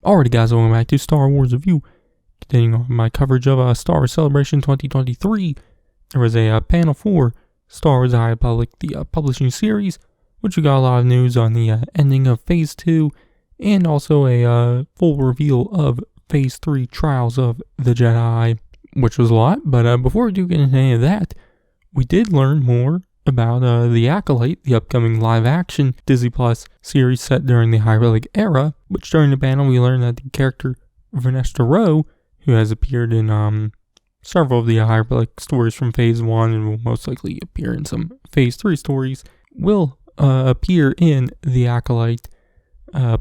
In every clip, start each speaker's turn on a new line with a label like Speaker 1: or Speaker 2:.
Speaker 1: Alrighty guys, welcome back to Star Wars Review. Continuing on my coverage of Star Wars Celebration 2023, there was a panel for Star Wars High Republic, the publishing series, which we got a lot of news on the ending of Phase 2, and also a full reveal of Phase 3 Trials of the Jedi, which was a lot. But before we do get into any of that, we did learn more about The Acolyte, the upcoming live-action Disney Plus series set during the High Republic era, which during the panel we learned that the character Vernestra Rwoh, who has appeared in several of the High Republic stories from Phase 1 and will most likely appear in some Phase 3 stories, will appear in The Acolyte,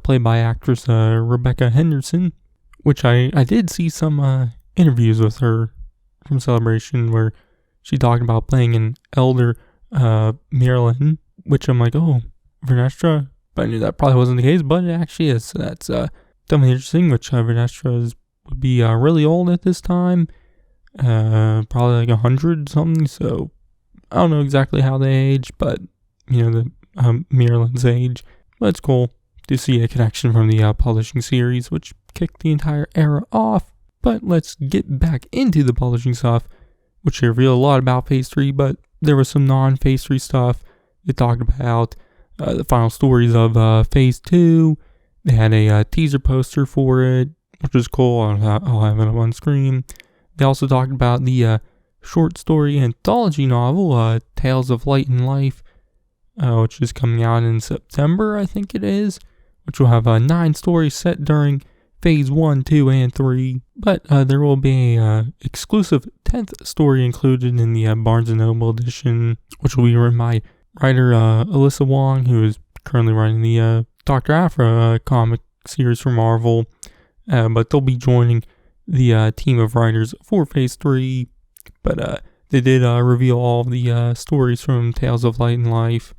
Speaker 1: played by actress Rebecca Henderson, which I did see some interviews with her from Celebration where she talked about playing an elder Marilyn, which I'm like, oh, Vernestra, but I knew that probably wasn't the case, but it actually is. So that's definitely interesting, which Vernestra would be really old at this time, probably like 100 something, so I don't know exactly how they age, but you know, the Marilyn's age. But it's cool to see a connection from the publishing series, which kicked the entire era off. But let's get back into the publishing stuff, which revealed a lot about Phase 3, but there was some non-Phase 3 stuff. They talked about the final stories of Phase 2. They had a teaser poster for it, which was cool. I'll have it up on screen. They also talked about the short story anthology novel, Tales of Light and Life, which is coming out in September, I think it is, which will have 9 stories set during Phase 1, 2, and 3, but there will be a exclusive 10th story included in the Barnes & Noble edition, which will be written by writer Alyssa Wong, who is currently writing the Dr. Aphra comic series for Marvel, but they'll be joining the team of writers for Phase 3, but they did reveal all of the stories from Tales of Light and Life.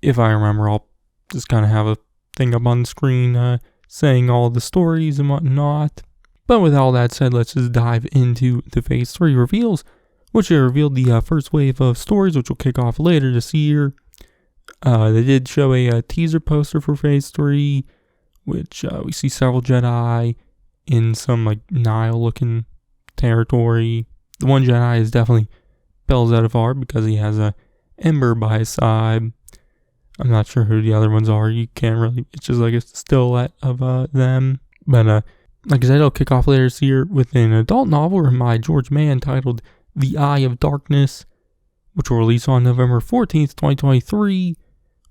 Speaker 1: If I remember, I'll just kind of have a thing up on the screen saying all the stories and whatnot. But with all that said, let's just dive into the Phase 3 reveals, which they revealed the first wave of stories, which will kick off later this year. They did show a teaser poster for Phase 3, which we see several Jedi in some like Nile-looking territory. The one Jedi is definitely Bell Zettifar because he has a Ember by his side. I'm not sure who the other ones are. You can't really, it's just like a silhouette of them. But like I said, it'll kick off later this year with an adult novel written by George Mann titled The Eye of Darkness, which will release on November 14th, 2023,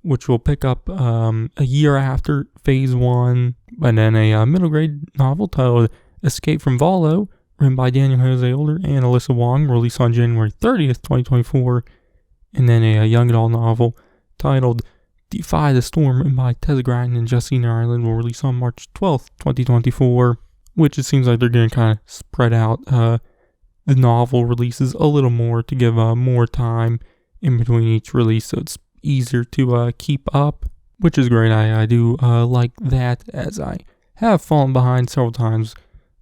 Speaker 1: which will pick up a year after Phase 1. And then a middle grade novel titled Escape from Volo, written by Daniel Jose Older and Alyssa Wong, will release on January 30th, 2024. And then a young adult novel titled Defy the Storm, written by Tessa Gratton and Justina Ireland, will release on March 12th, 2024, which it seems like they're going to kind of spread out the novel releases a little more to give more time in between each release, so it's easier to keep up, which is great. I do like that, as I have fallen behind several times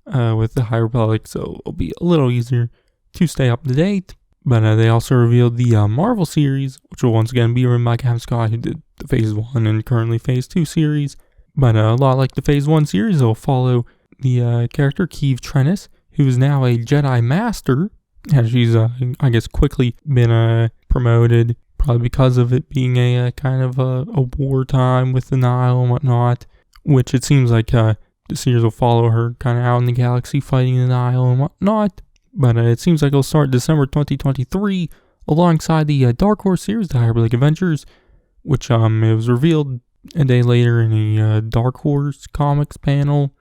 Speaker 1: with the High Republic, so it'll be a little easier to stay up to date. But they also revealed the Marvel series, which will once again be written by Kevin Scott, who did the Phase 1 and currently Phase 2 series. But a lot like the Phase 1 series, it will follow the character Keeve Trennis, who is now a Jedi Master, and she's, I guess, quickly been promoted, probably because of it being a kind of a wartime with the Nile and whatnot, which it seems like the series will follow her kind of out in the galaxy fighting the Nile and whatnot. But it seems like it'll start December 2023 alongside the Dark Horse series, The High Republic Adventures, which it was revealed a day later in the Dark Horse comics panel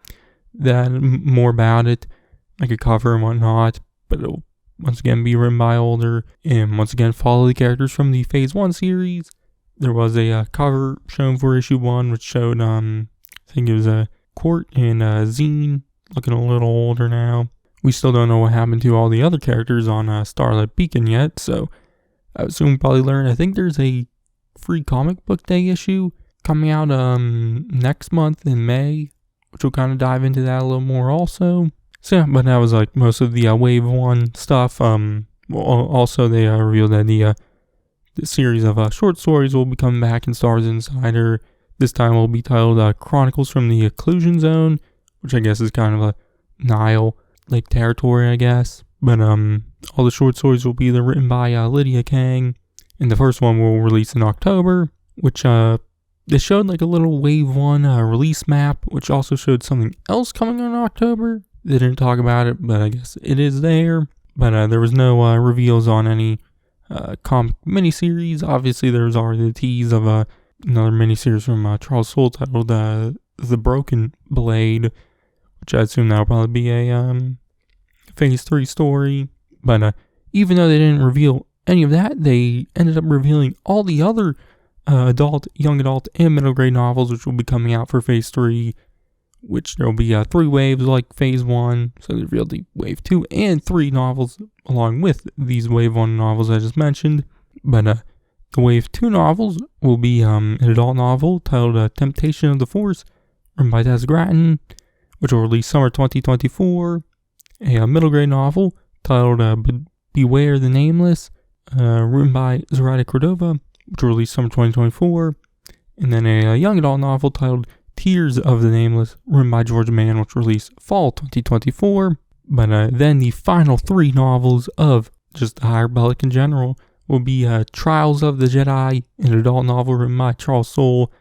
Speaker 1: that more about it, like a cover and whatnot. But it'll once again be written by Older and once again follow the characters from the Phase 1 series. There was a cover shown for issue 1, which showed, I think it was Court and Zine, looking a little older now. We still don't know what happened to all the other characters on Starlight Beacon yet, so I would assume we'll probably learn. I think there's a free comic book day issue coming out next month in May, which will kind of dive into that a little more also. So yeah, but that was like most of the Wave 1 stuff. Also they revealed that the series of short stories will be coming back in Star Wars Insider. This time will be titled Chronicles from the Occlusion Zone, which I guess is kind of a Nile Lake territory, I guess. But all the short stories will be written by Lydia Kang, and the first one will release in October, which they showed like a little Wave 1 release map, which also showed something else coming in October. They didn't talk about it, but I guess it is there. But there was no reveals on any comic miniseries. Obviously, there's already the tease of another miniseries from Charles Soule titled The Broken Blade, which I assume that'll probably be a Phase 3 story. But even though they didn't reveal any of that, they ended up revealing all the other adult, young adult, and middle grade novels, which will be coming out for Phase 3, which there will be 3 waves like Phase 1, so they revealed the Wave 2 and 3 novels along with these Wave 1 novels I just mentioned. But the Wave 2 novels will be an adult novel titled Temptation of the Force, written by Des Gratton, which will release summer 2024. A middle grade novel titled Beware the Nameless, written by Zoraida Cordova, which will release summer 2024. And then a young adult novel titled Tears of the Nameless, written by George Mann, which will release fall 2024. But then the final 3 novels of just the High Republic in general will be Trials of the Jedi, an adult novel written by Charles Soule,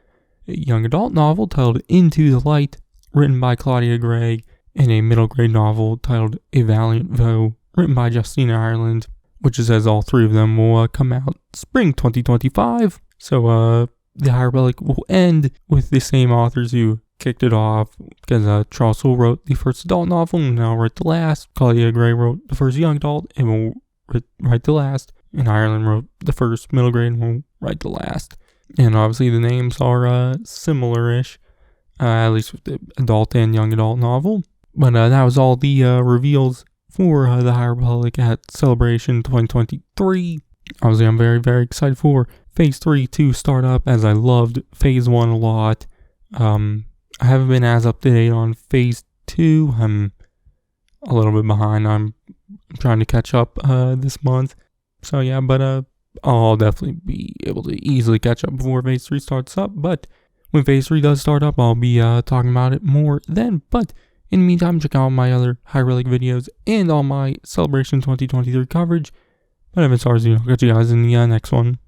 Speaker 1: a young adult novel titled Into the Light, written by Claudia Gray, and a middle grade novel titled A Valiant Foe, written by Justina Ireland, which says all 3 of them will come out spring 2025. So the High Republic will end with the same authors who kicked it off, because Charles Soule wrote the first adult novel and now wrote the last. Claudia Gray wrote the first young adult and will write the last. And Ireland wrote the first middle grade and will write the last. And obviously the names are similar-ish, at least with the adult and young adult novel. But that was all the reveals for the High Republic at Celebration 2023. Obviously, I'm very, very excited for Phase 3 to start up, as I loved Phase 1 a lot. I haven't been as up to date on Phase 2. I'm a little bit behind. I'm trying to catch up this month. So yeah, but I'll definitely be able to easily catch up before Phase 3 starts up. But when Phase 3 does start up, I'll be talking about it more then. But in the meantime, check out my other High Relic videos and all my Celebration 2023 coverage. But if it's ours, I'll catch you guys in the next one.